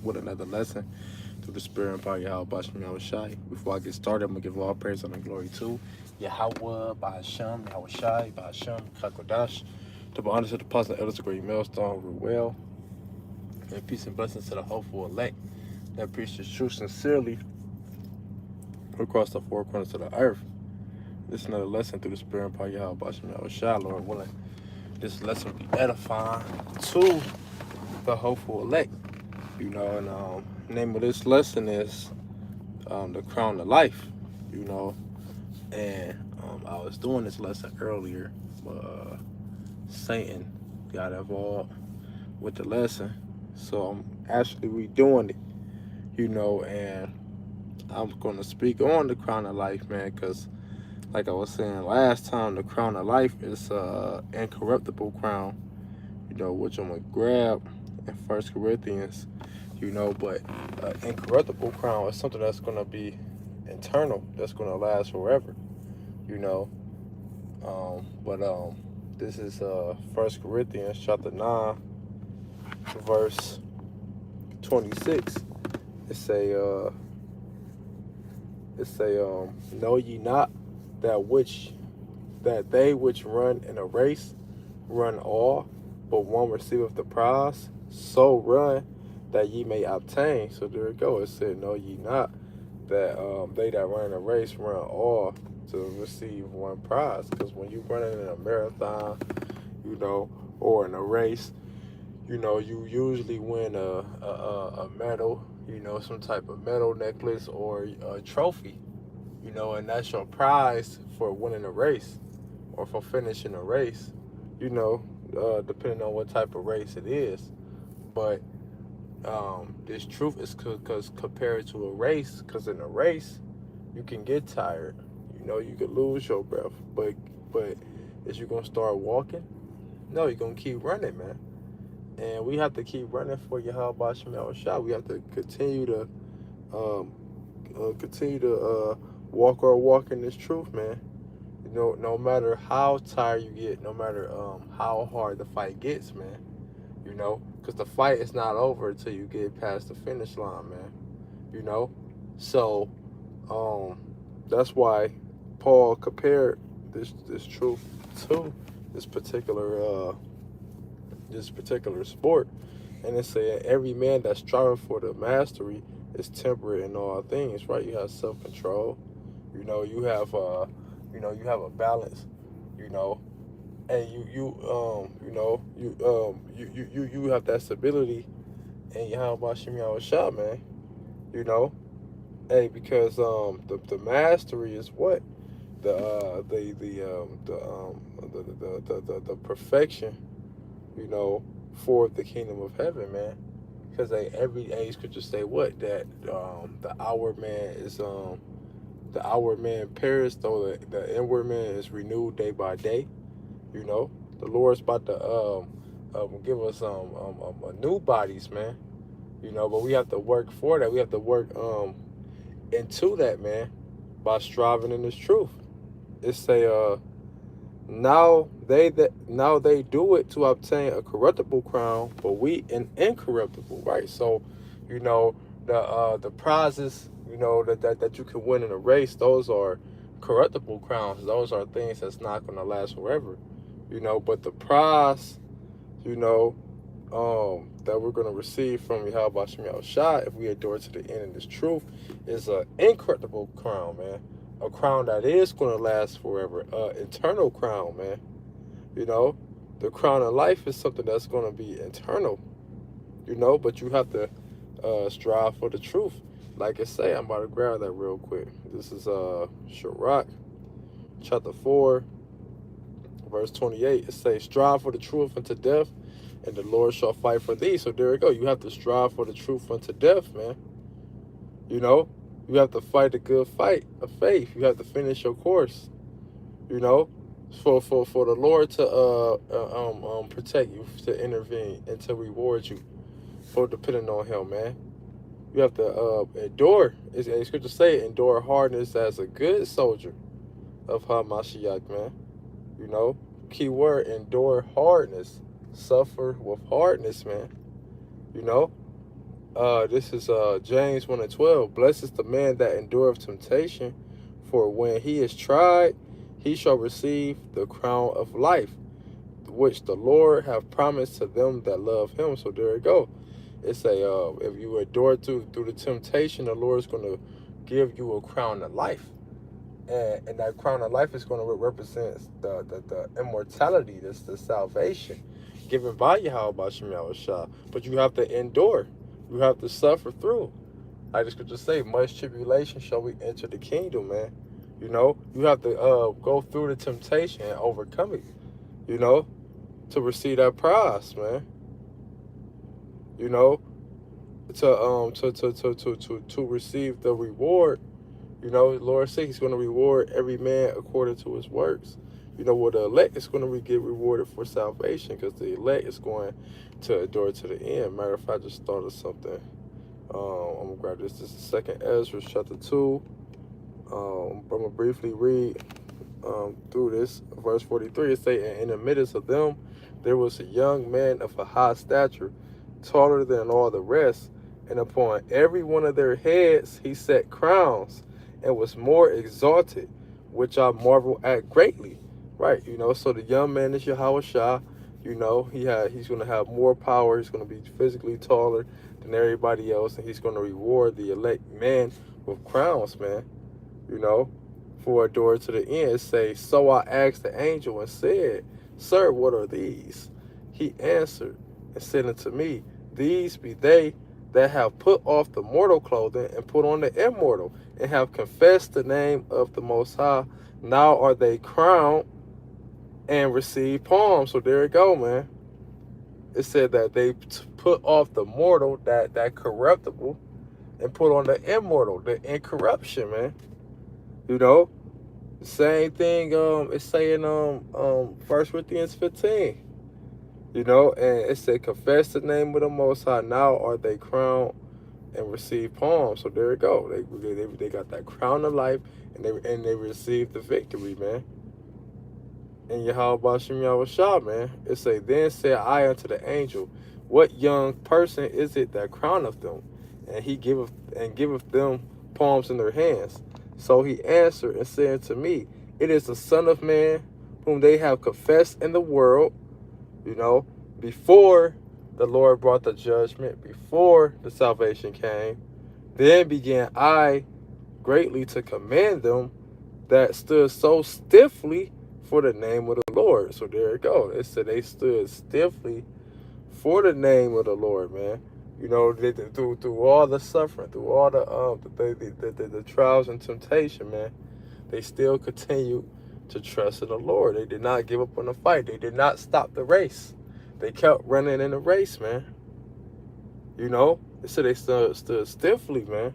with another lesson through the Spirit and power Yahweh Bashim Yahweh Shai. Before I get started, I'm going to give all praise and glory to Yahweh, Bahasham, Yahweh Shai, Bahasham, Kakodash. To be honest with the apostle and elders of Great Millstone, Ruel, and peace and blessings to the hopeful elect that preach the truth sincerely across the four corners of the earth. This is another lesson through the Spirit and power Yahweh Bashim Yahweh Shai, Lord willing. This lesson will be edifying to the hopeful elect. And the name of this lesson is the crown of life. And I was doing this lesson earlier, but Satan got involved with the lesson, so I'm actually redoing it. And I'm going to speak on the crown of life, man, because like I was saying last time, the crown of life is incorruptible crown, which I'm going to grab in First Corinthians, but incorruptible crown is something that's going to be eternal, that's going to last forever, but this is First Corinthians chapter 9, verse 26. It say, know ye not that they which run in a race run all, but one receiveth the prize. So run that ye may obtain. So there it go. It said, know ye not that they that run in a race run all to receive one prize. Because when you running in a marathon, or in a race, you usually win a medal, some type of medal, necklace, or a trophy, and that's your prize for winning a race or for finishing a race, depending on what type of race it is. But this truth is because compared to a race, because in a race, you can get tired, you could lose your breath, but is you going to start walking? No, you're going to keep running, man. And we have to keep running for Yahweh Bashim Yahweh Shai. We have to continue to walk our walk in this truth, man. No matter how tired you get, no matter how hard the fight gets, man. Because the fight is not over until you get past the finish line, man. So that's why Paul compared this truth to this particular sport, and it said every man that's striving for the mastery is temperate in all things, right? You have self-control, you have a balance, and you have that stability, and you have Bashim Yahweh Shah, man, because the mastery is what the perfection, for the kingdom of heaven, man. Because every age scripture say what? That the outward man is the outward man perished, though the inward man is renewed day by day. The Lord's about to give us new bodies, man. But we have to work for that. We have to work into that, man, by striving in this truth. It say now they do it to obtain a corruptible crown, but we an incorruptible, right? So, the prizes, that you can win in a race, those are corruptible crowns. Those are things that's not going to last forever, But the prize, that we're going to receive from Yahweh Bashim Yahweh Shai, if we adore to the end in this truth, is an incorruptible crown, man. A crown that is going to last forever. Eternal crown, man. The crown of life is something that's going to be eternal. But you have to strive for the truth. Like I say, I'm about to grab that real quick. This is Sirach, chapter 4, verse 28. It says, strive for the truth unto death, and the Lord shall fight for thee. So there you go. You have to strive for the truth unto death, man. You have to fight a good fight of faith. You have to finish your course. For the Lord to protect you, to intervene, and to reward you for depending on Him, man. You have to endure. As scripture say, endure hardness as a good soldier of Hamashiach, man. Key word, endure hardness. Suffer with hardness, man. This is James 1 and 12. Blessed is the man that endureth temptation, for when he is tried, he shall receive the crown of life, which the Lord have promised to them that love him. So there you go. It's a if you endure through the temptation, the Lord is going to give you a crown of life. And that crown of life is going to represent the immortality, that's the salvation given by Yahweh Shem Shah. But you have to endure. You have to suffer through. Like the scripture say, much tribulation shall we enter the kingdom, man. You know, you have to go through the temptation and overcome it, you know, to receive that prize, man. You know, to receive the reward. You know, the Lord said he's going to reward every man according to his works. You know, well, the elect is going to get rewarded for salvation, because the elect is going to endure to the end. Matter of fact, I just thought of something. I'm going to grab this. This is 2nd Ezra chapter 2. I'm going to briefly read through this. Verse 43, it says, and in the midst of them, there was a young man of a high stature, taller than all the rest, and upon every one of their heads he set crowns, and was more exalted, which I marvel at greatly. Right, you know, so the young man is Yahweh Shah. You know, he's going to have more power. He's going to be physically taller than everybody else, and he's going to reward the elect man with crowns, man. You know, for a door to the end. It says, so I asked the angel and said, Sir, what are these? He answered and said unto me, these be they that have put off the mortal clothing and put on the immortal, and have confessed the name of the Most High. Now are they crowned and receive palms. So there you go, man. It said that they put off the mortal, that corruptible, and put on the immortal, the incorruption, man. You know, same thing. It's saying 1 Corinthians 15. You know, and it said, confess the name of the Most High. Now are they crowned and receive palms. So there you go. They got that crown of life, and they received the victory, man. And Yahweh Shem Yahweh Shah, man. It say, then said I unto the angel, what young person is it that crowneth them? And he giveth them palms in their hands. So he answered and said to me, it is the Son of Man, whom they have confessed in the world, you know, before the Lord brought the judgment, before the salvation came. Then began I greatly to command them that stood so stiffly for the name of the Lord. So there you go. It said they stood stiffly for the name of the Lord, man. You know, through all the suffering, through all the trials and temptation, man, they still continue to trust in the Lord. They did not give up on the fight. They did not stop the race. They kept running in the race, man. You know, it said they stood stiffly, man.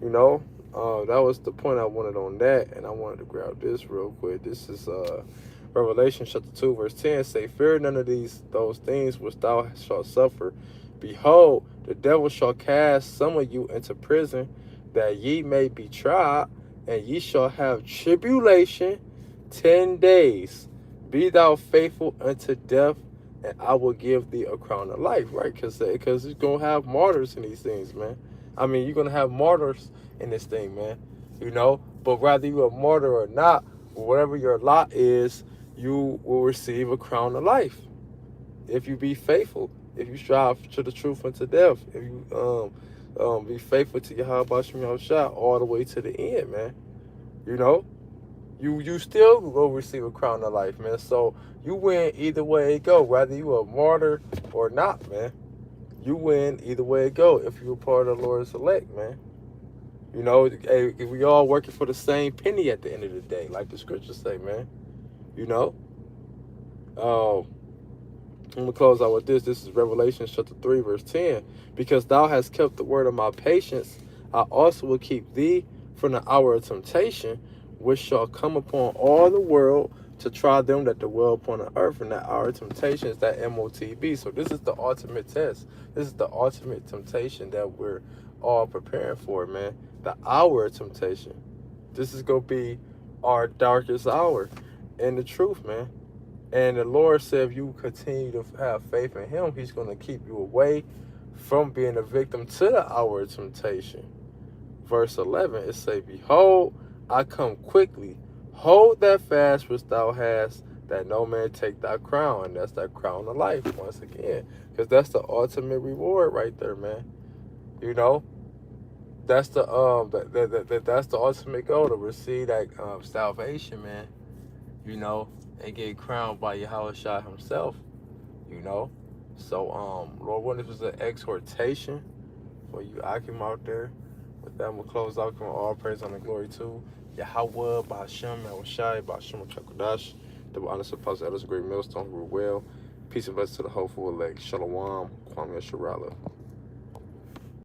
You know, that was the point I wanted on that, and I wanted to grab this real quick. This is Revelation chapter 2, verse 10. Say, fear none of those things which thou shalt suffer. Behold, the devil shall cast some of you into prison, that ye may be tried, and ye shall have tribulation 10 days. Be thou faithful unto death, and I will give thee a crown of life, right? Because you're going to have martyrs in these things, man. I mean, you're going to have martyrs in this thing, man. You know, but whether you're a martyr or not, whatever your lot is, you will receive a crown of life. If you be faithful, if you strive to the truth unto death, if you be faithful to Yahweh Shem Yahweh Shah all the way to the end, man. You know, you still will receive a crown of life, man. So you win either way it go, whether you a martyr or not, man. You win either way it go if you're part of the Lord's elect, man. You know, hey, we all working for the same penny at the end of the day, like the scriptures say, man. You know. I'm going to close out with this. This is Revelation chapter 3, verse 10. Because thou hast kept the word of my patience, I also will keep thee from the hour of temptation, which shall come upon all the world to try them that dwell upon the earth. And that hour of temptation is that MOTB. So this is the ultimate test. This is the ultimate temptation that we're all preparing for, man. The hour of temptation. This is going to be our darkest hour. And the truth, man. And the Lord said if you continue to have faith in him, he's going to keep you away from being a victim to the hour of temptation. Verse 11, it say, behold, I come quickly. Hold that fast which thou hast, that no man take thy crown. And that's that crown of life, once again. Because that's the ultimate reward right there, man. You know? That's the that's the ultimate goal, to receive that salvation, man. You know, and get crowned by Yahushua himself. You know? So, Lord, when this was an exhortation for you Akim out there. With that, we'll close out. Come on, all praise and glory to Yahweh, Ba'ashem, Yahushai, Ba'ashem, Chakodash, the honest apostle, elders, great millstone, rule well. Peace and blessings to the hopeful elect. Shalom, Kwame Sharala.